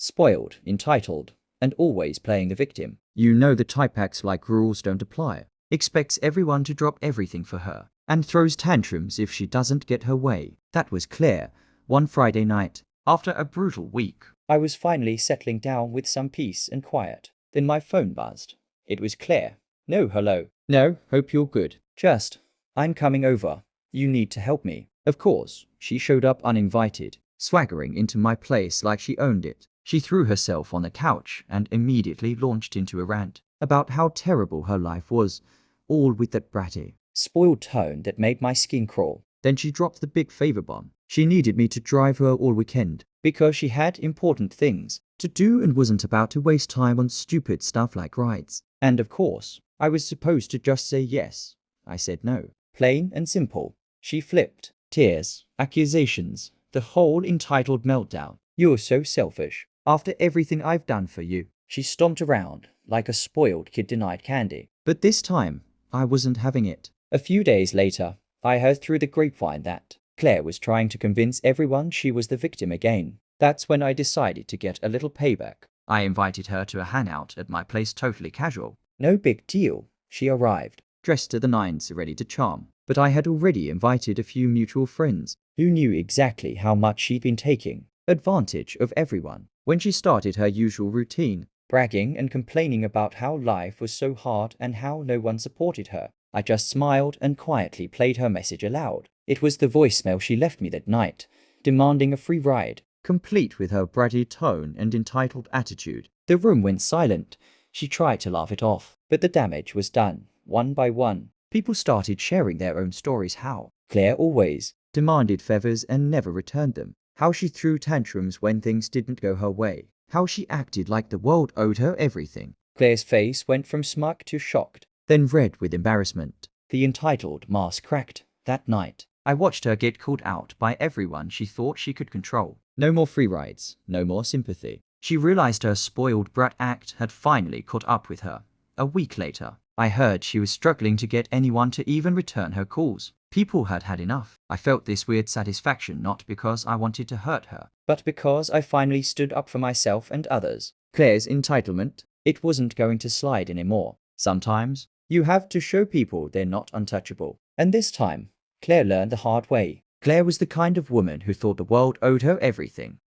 spoiled, entitled, and always playing the victim. You know the type acts like rules don't apply, expects everyone to drop everything for her, and throws tantrums if she doesn't get her way. That was Claire, one Friday night. After a brutal week, I was finally settling down with some peace and quiet. Then my phone buzzed. It was Claire. No, hello. No, hope you're good. Just, I'm coming over. You need to help me. Of course, she showed up uninvited, swaggering into my place like she owned it. She threw herself on the couch and immediately launched into a rant about how terrible her life was, all with that bratty, spoiled tone that made my skin crawl. Then she dropped the big favor bomb. She needed me to drive her all weekend because she had important things to do and wasn't about to waste time on stupid stuff like rides. And of course, I was supposed to just say yes. I said no. Plain and simple. She flipped. Tears, accusations, the whole entitled meltdown. You're so selfish. After everything I've done for you. She stomped around like a spoiled kid denied candy. But this time, I wasn't having it. A few days later, I heard through the grapevine that Claire was trying to convince everyone she was the victim again. That's when I decided to get a little payback. I invited her to a hangout at my place, totally casual. No big deal. She arrived, dressed to the nines, ready to charm. But I had already invited a few mutual friends who knew exactly how much she'd been taking advantage of everyone. When she started her usual routine, bragging and complaining about how life was so hard and how no one supported her, I just smiled and quietly played her message aloud. It was the voicemail she left me that night, demanding a free ride, complete with her bratty tone and entitled attitude. The room went silent. She tried to laugh it off, but the damage was done. One by one, people started sharing their own stories. How Claire always demanded favors and never returned them. How she threw tantrums when things didn't go her way. How she acted like the world owed her everything. Claire's face went from smug to shocked, then red with embarrassment. The entitled mask cracked. That night, I watched her get called out by everyone she thought she could control. No more free rides, no more sympathy. She realized her spoiled brat act had finally caught up with her. A week later, I heard she was struggling to get anyone to even return her calls. People had had enough. I felt this weird satisfaction not because I wanted to hurt her, but because I finally stood up for myself and others. Claire's entitlement, it wasn't going to slide anymore. Sometimes, you have to show people they're not untouchable. And this time, Claire learned the hard way. Claire was the kind of woman who thought the world owed her everything.